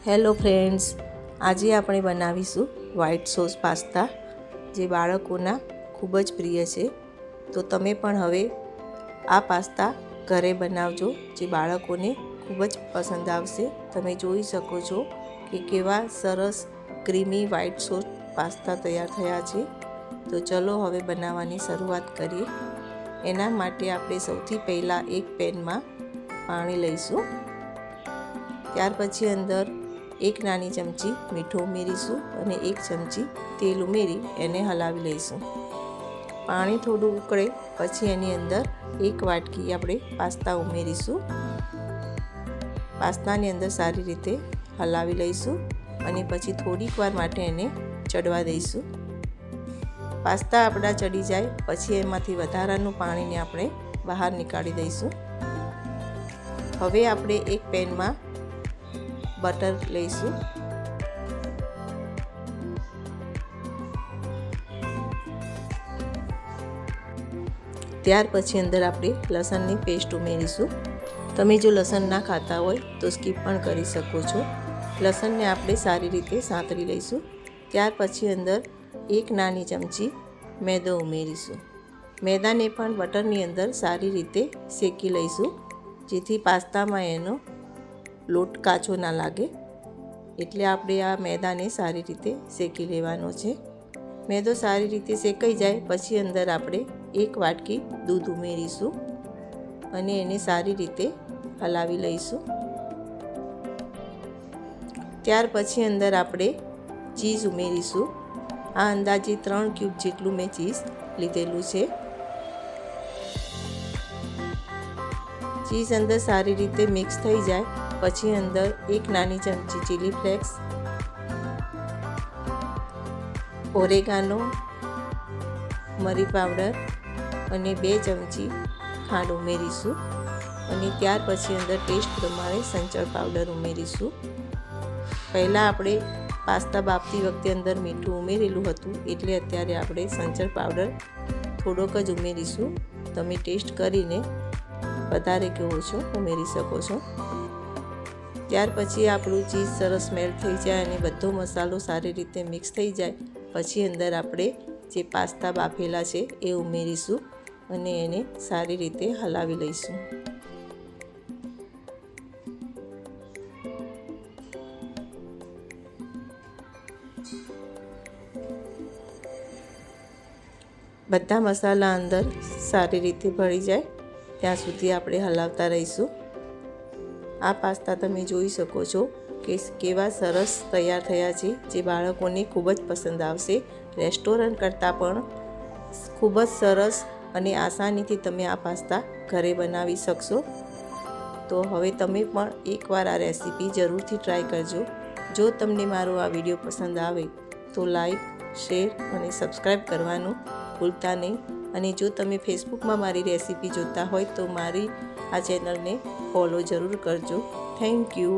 Hello friends, આજે આપણે બનાવીશું વ્હાઈટ સોસ પાસ્તા, જે બાળકોના ખૂબ જ પ્રિય છે. તો તમે પણ હવે આ પાસ્તા ઘરે બનાવજો, જે બાળકોને ખૂબ જ પસંદ આવશે. તમે જોઈ શકો છો કે કેવા સરસ ક્રીમી વ્હાઈટ સોસ પાસ્તા તૈયાર થયા છે. તો ચલો હવે બનાવવાની શરૂઆત કરીએ. એના માટે આપણે સૌથી પહેલાં એક પેનમાં પાણી લઈશું. ત્યાર પછી અંદર એક નાની ચમચી મીઠું ઉમેરીશું અને એક ચમચી તેલ ઉમેરી એને હલાવી લઈશું. પાણી થોડું ઉકળે પછી એની અંદર એક વાટકી આપણે પાસ્તા ઉમેરીશું. પાસ્તાની અંદર સારી રીતે હલાવી લઈશું અને પછી થોડીક વાર માટે એને ચડવા દઈશું. પાસ્તા આપણા ચડી જાય પછી એમાંથી વધારાનું પાણીને આપણે બહાર નીકાળી દઈશું. હવે આપણે એક પેનમાં બટર લઈશું. ત્યાર પછી અંદર આપણે લસણની પેસ્ટ ઉમેરીશું. તમે જો લસણ ના ખાતા હોય તો સ્કીપ પણ કરી શકો છો. લસણને આપણે સારી રીતે સાંતળી લઈશું. ત્યાર પછી અંદર એક નાની ચમચી મેદો ઉમેરીશું. મેદાને પણ બટરની અંદર સારી રીતે શેકી લઈશું, જેથી પાસ્તામાં એનો લોટ કાચો ના લાગે. એટલે આપણે આ મેદાને સારી રીતે શેકી લેવાનો છે. મેદો સારી રીતે શેકાઈ જાય પછી અંદર આપણે એક વાટકી દૂધ ઉમેરીશું અને એને સારી રીતે હલાવી લઈશું. ત્યાર પછી અંદર આપણે ચીઝ ઉમેરીશું. આ અંદાજે 3 ક્યુબ જેટલું મેં ચીઝ લીધેલું છે. ચીઝ અંદર સારી રીતે મિક્સ થઈ જાય પછી અંદર એક નાની ચમચી ચીલી ફ્લેક્સ, ઓરેગાનો, મરી પાવડર અને 2 ચમચી ખાંડ ઉમેરીશું અને ત્યાર પછી અંદર ટેસ્ટ પ્રમાણે સંચળ પાવડર ઉમેરીશું. પહેલાં આપણે પાસ્તા બાફતી વખતે અંદર મીઠું ઉમેરેલું હતું, એટલે અત્યારે આપણે સંચળ પાવડર થોડોક જ ઉમેરીશું. તમે ટેસ્ટ કરીને વધારે કે ઓછો ઉમેરી શકો છો. ત્યાર પછી આપણું ચીઝ સરસ મેલ્ટ થઈ જાય અને બધો મસાલો સારી રીતે મિક્સ થઈ જાય પછી અંદર આપણે જે પાસ્તા બાફેલા છે એ ઉમેરીશું અને એને સારી રીતે હલાવી લઈશું. બધા મસાલા અંદર સારી રીતે ભળી જાય ત્યાં સુધી આપણે હલાવતા રહીશું. આ પાસ્તા તમે જોઈ શકો છો કે કેવા સરસ તૈયાર થયા છે, જે બાળકોને ખૂબ જ પસંદ આવશે. રેસ્ટોરન્ટ કરતાં પણ ખૂબ જ સરસ અને આસાનીથી તમે આ પાસ્તા ઘરે બનાવી શકશો. તો હવે તમે પણ એકવાર આ રેસીપી જરૂરથી ટ્રાય કરજો. જો તમને મારો આ વિડીયો પસંદ આવે તો લાઈક, શેર અને સબસ્ક્રાઈબ કરવાનું ભૂલતા નહીં. અને જો તમે ફેસબુકમાં મારી રેસીપી જોતા હોય તો મારી આ ચેનલને ફોલો જરૂર કરજો. Thank you.